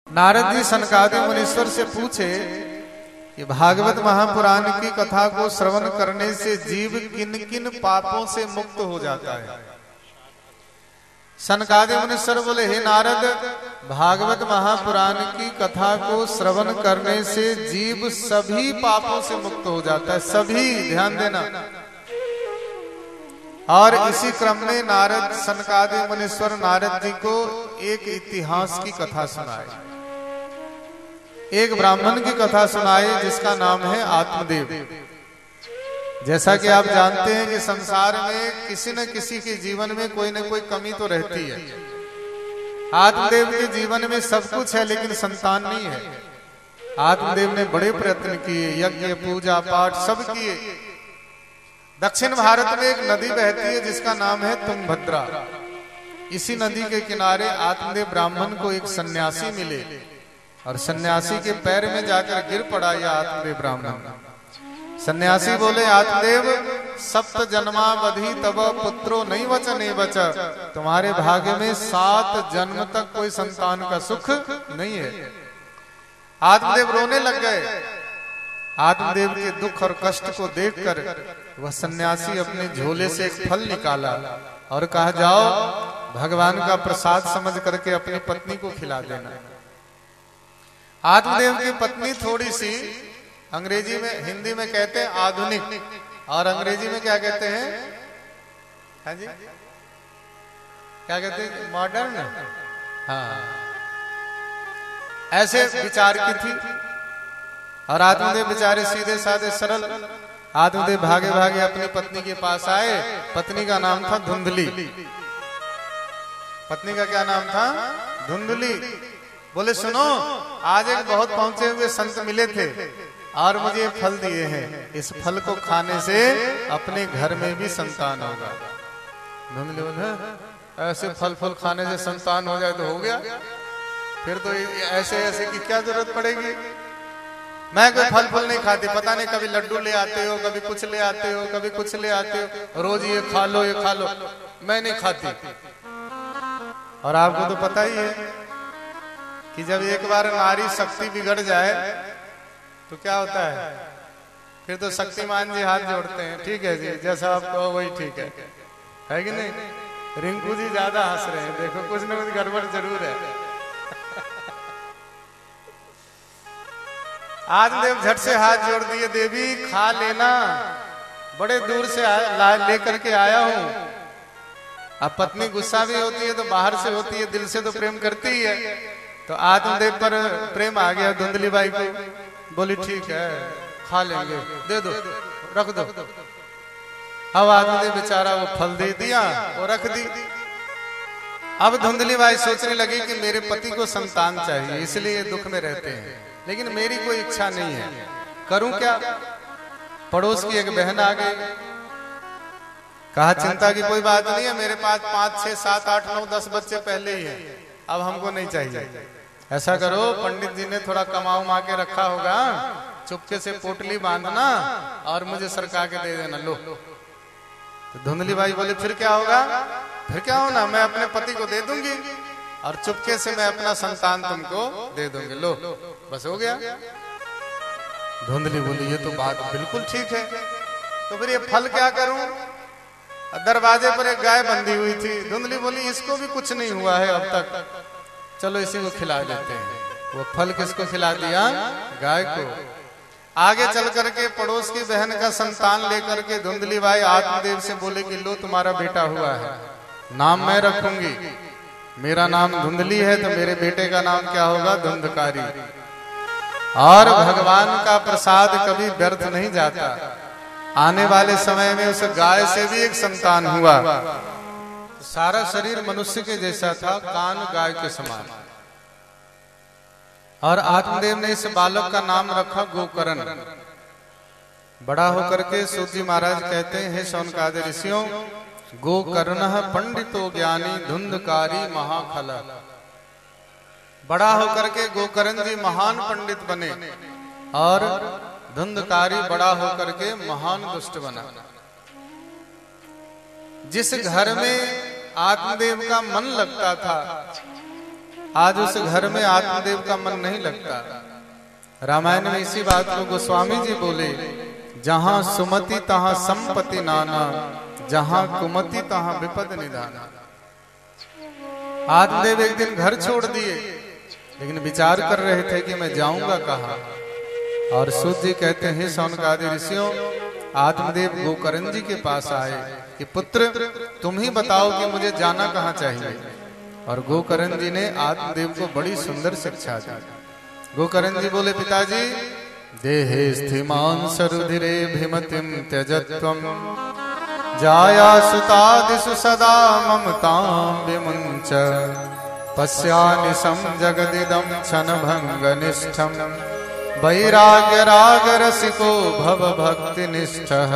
नारद जी सनकादि मुनीश्वर से पूछे कि भागवत महापुराण की कथा को श्रवण करने से जीव किन किन पापों से मुक्त हो जाता है। सनकादि मुनीश्वर बोले, हे नारद, भागवत महापुराण की कथा को श्रवण करने से जीव सभी पापों से मुक्त हो जाता है, सभी, ध्यान देना। और इसी क्रम में नारद सनकादि मुनीश्वर नारद जी को एक इतिहास की कथा सुनाए, एक ब्राह्मण की कथा सुनाए जिसका नाम है आत्मदेव। जैसा कि आप जानते हैं कि संसार में किसी न किसी के जीवन में कोई न कोई कमी तो रहती है। आत्मदेव के जीवन में सब कुछ है लेकिन संतान नहीं है। आत्मदेव ने बड़े प्रयत्न किए, यज्ञ पूजा पाठ सब किए। दक्षिण भारत में एक नदी बहती है जिसका नाम है तुंगभद्रा। इसी नदी के किनारे आत्मदेव ब्राह्मण को एक सन्यासी मिले और सन्यासी के पैर में जाकर गिर पड़ा यह आत्मदेव ब्राह्मण। सन्यासी बोले, आत्मदेव, सप्त जन्मावधि तब पुत्रो नहीं वच नहीं बच, तुम्हारे भाग्य में 7 जन्म तक कोई संतान का सुख नहीं है। आत्मदेव रोने लग गए। आत्मदेव के दुख और कष्ट को देखकर वह सन्यासी अपने झोले से एक फल निकाला और कहा, जाओ भगवान का प्रसाद समझ करके अपनी पत्नी को खिला देना। आत्मदेव की पत्नी थोड़ी सी, अंग्रेजी में, हिंदी में कहते हैं आधुनिक, और अंग्रेजी में क्या कहते हैं? हाँ जी, क्या कहते हैं? मॉडर्न। हाँ, ऐसे विचार की थी। और आत्मदेव बेचारे सीधे साधे सरल। आत्मदेव भागे भागे अपनी पत्नी के पास आए। पत्नी का नाम था धुंधली। पत्नी का क्या नाम था? धुंधली। बोले, सुनो, आज एक बहुत पहुंचे हुए संत मिले थे और मुझे फल दिए हैं, इस फल को खाने से अपने घर में भी संतान होगा। धुंधली बोले, ऐसे फल फल खाने से संतान हो जाए तो हो गया, फिर तो ऐसे ऐसे की क्या जरूरत पड़ेगी। मैं कोई फल फल नहीं खाती, पता नहीं कभी लड्डू ले आते हो, कभी कुछ ले आते हो, कभी कुछ ले आते हो, रोज ये खा लो ये खा लो, मैं नहीं खाती। और आपको तो पता ही है कि जब एक बार नारी शक्ति बिगड़ जाए तो क्या होता है, फिर तो शक्तिमान जी हाथ जोड़ते हैं, ठीक है जी, जैसा आप कहो वही ठीक है कि नहीं? रिंकू जी ज्यादा हंस रहे हैं, देखो कुछ न कुछ गड़बड़ जरूर है। आत्मदेव झट से हाथ जोड़ दिए, देवी खा लेना, बड़े दूर से लेकर के आया हूं। अब पत्नी गुस्सा भी होती है तो बाहर से होती है, दिल से तो प्रेम करती ही है। तो आत्मदेव पर प्रेम आ गया धुंधली बाई को। बोली, ठीक है, खा लेंगे, दे दो, रख दो। अब आत्मदेव बेचारा वो फल दे दिया और रख दी। अब धुंधली बाई सोचने लगी कि मेरे पति को संतान चाहिए, इसलिए दुख में रहते हैं, लेकिन मेरी कोई इच्छा नहीं है, करूं क्या? पड़ोस की एक बहन आ गई। कहा, चिंता की कोई बात नहीं है, मेरे पास 5, 6, 7, 8, 9, 10 बच्चे पहले ही हैं, अब हमको नहीं चाहिए। ऐसा करो, पंडित जी ने थोड़ा कमा उमा के रखा होगा, चुपके से पोटली बांधना और मुझे सरका के दे देना, लो। तो धुंधली बाई बोले, फिर क्या होगा? फिर क्या होना, मैं अपने पति को दे दूंगी और चुपके से मैं अपना संतान तुमको दे दूंगी, लो, बस हो गया। धुंधली बोली, ये तो बात बिल्कुल ठीक है, तो फिर ये फल क्या करूं? दरवाजे पर एक गाय बंधी हुई थी। धुंधली बोली, इसको भी कुछ नहीं हुआ है अब तक, चलो इसी को खिला देते हैं। वो फल किसको खिला दिया? गाय को। आगे चल करके पड़ोस की बहन का संतान लेकर के धुंधली बाई आत्मदेव से बोले कि लो, तुम्हारा बेटा हुआ है, नाम मैं रखूंगी, मेरा नाम धुंधली है तो मेरे बेटे का नाम क्या होगा? धुंधकारी। और भगवान का प्रसाद कभी व्यर्थ नहीं जाता। आने वाले समय में उस गाय से भी एक संतान हुआ। सारा शरीर मनुष्य के जैसा था, कान गाय के समान। और आत्मदेव ने इस बालक का नाम रखा गोकर्ण। बड़ा होकर के सूत जी महाराज कहते हैं, हे शौनकादि ऋषियों, गोकर्ण पंडितो ज्ञानी धुंधकारी महाखल। बड़ा होकर के गोकर्ण जी महान पंडित बने और धुंधकारी बड़ा होकर के महान दुष्ट बना। जिस घर में आत्मदेव का मन लगता था आज उस घर में आत्मदेव का मन नहीं लगता। रामायण में इसी बात को गोस्वामी जी बोले, जहां सुमति तहां संपत्ति नाना, जहां कुमति तहां विपद निधाना। आत्मदेव एक दिन घर छोड़ दिए, लेकिन विचार कर रहे थे कि मैं जाऊंगा कहाँ। और सूत जी कहते हैं, शौनकादि ऋषियों, आत्मदेव गोकर्ण जी के पास आए कि पुत्र तुम ही बताओ कि मुझे जाना कहाँ चाहिए। और गोकर्ण जी ने आत्मदेव को बड़ी सुंदर शिक्षा दी। गोकर्ण जी बोले, पिताजी देहे स्थिमान सरुधिरे भीमतिम त्यजत्वम, जाया सुतादिषु सदा ममतां विमुञ्च, पश्यानिशं जगदिदं क्षणभङ्गनिष्ठं, वैराग्य राग रसिको भव भक्ति निष्ठः,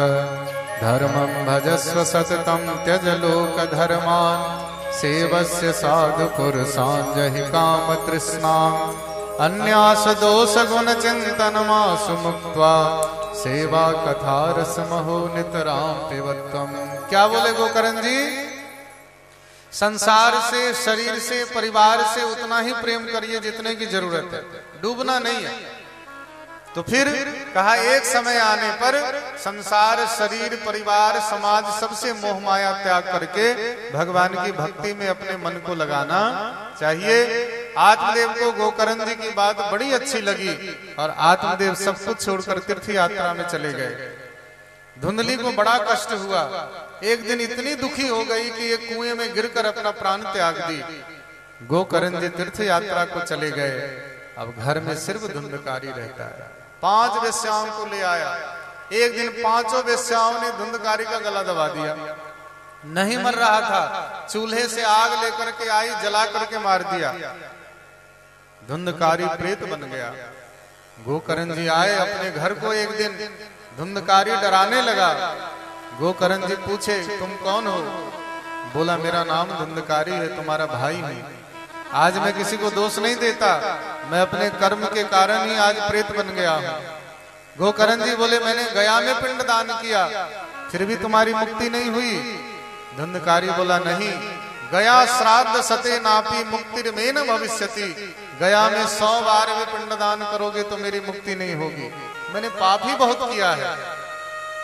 धर्मं भजस्व सततं त्यज लोक धर्मान्, सेवस्य साधु पुरुषान् जहि काम तृष्णाम्, अन्यास दोष गुण चिंतन मासु मुक्त्वा, सेवा कथा रस महो नितराम पिबत्वम्। क्या बोले गोकर्ण जी? संसार से, शरीर से, परिवार से उतना ही प्रेम करिए जितने की जरूरत है, डूबना नहीं है। तो फिर कहा, एक समय आने पर संसार, शरीर, परिवार, समाज सबसे मोह माया त्याग करके भगवान की भक्ति में अपने मन को लगाना चाहिए। आत्मदेव को गोकर्ण जी की बात बड़ी अच्छी लगी और आत्मदेव सब कुछ छोड़कर तीर्थ यात्रा में चले गए। धुंधली को बड़ा कष्ट हुआ। एक दिन इतनी दुखी हो गई कि एक कुएं में गिरकर अपना प्राण त्याग दी। गोकर्ण जी तीर्थ यात्रा को चले गए। अब घर में सिर्फ धुंधकारी रहता है। 5 वेश्याओं को ले आया। एक दिन 5 वेश्याओं ने धुंधकारी का गला दबा दिया। नहीं मर रहा था, चूल्हे से आग लेकर के आई, जला करके मार दिया। धुंधकारी प्रेत बन गया। गोकर्ण जी आए अपने घर को। एक दिन धुंधकारी डराने लगा। गोकर्ण जी पूछे, तुम कौन हो? बोला, मेरा नाम धुंधकारी है, तुम्हारा भाई हूं। आज मैं किसी को दोष नहीं देता, मैं अपने कर्म के कारण ही आज प्रेत बन गया हूं। गोकर्ण जी बोले, मैंने गया में पिंड दान किया, फिर भी तुम्हारी मुक्ति नहीं हुई। धुंधकारी बोला, नहीं, गया श्राद्ध सते नापी मुक्ति में न भविष्यति। गया में 100 बार भी पिंड दान करोगे तो मेरी मुक्ति नहीं होगी, मैंने पाप ही बहुत किया है।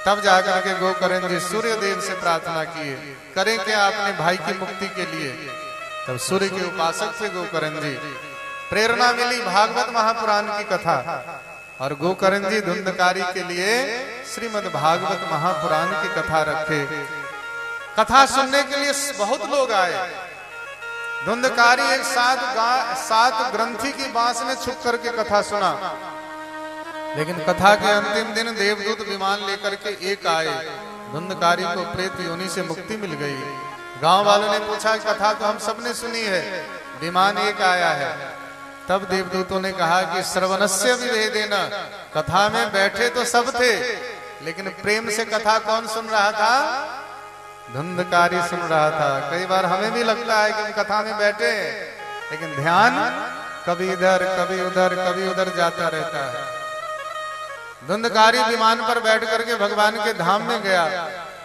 तब जाकर के गोकर्ण जी सूर्य देव से प्रार्थना किए, करें क्या अपने भाई की मुक्ति के लिए। तब सूर्य के उपासक से गोकर्ण जी, प्रेरणा मिली भागवत महापुराण की कथा। और गोकर्ण जी धुंधकारी के लिए श्रीमद् भागवत महापुराण की कथा रखे। कथा सुनने के लिए बहुत लोग आए। धुंधकारी एक साथ ग्रंथी की बांस में छुप करके कथा सुना। लेकिन कथा के अंतिम दिन देवदूत विमान लेकर के एक आए। धुंधकारी को प्रेत योनि से मुक्ति मिल गई। गांव वालों ने पूछा, कथा तो हम सबने सुनी है, विमान एक आया है। तब देवदूतों ने कहा कि श्रवणस्य विभेदेन, कथा में बैठे तो सब थे, लेकिन प्रेम से कथा कौन सुन रहा था? धुंधकारी सुन रहा था। कई बार हमें भी लगता है कि हम कथा में बैठे, लेकिन ध्यान कभी इधर कभी उधर कभी उधर जाता रहता है। धुंधकारी विमान पर बैठ करके भगवान के धाम में गया।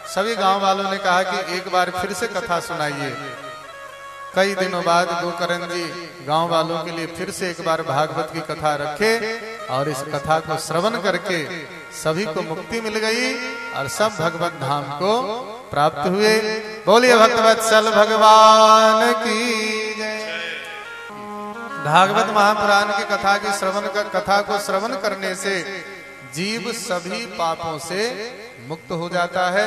सभी गांव वालों ने कहा कि एक बार फिर से कथा सुनाइए। कई दिनों बाद गोकर्ण जी गांव वालों के लिए फिर से एक बार भागवत की कथा रखे और इस कथा को श्रवण करके सभी को मुक्ति मिल गई और सब भगवत धाम को प्राप्त हुए। बोलिए भक्तवत्सल भगवान की जय। भागवत महापुराण की कथा को श्रवण करने से जीव सभी पापों से मुक्त हो जाता है।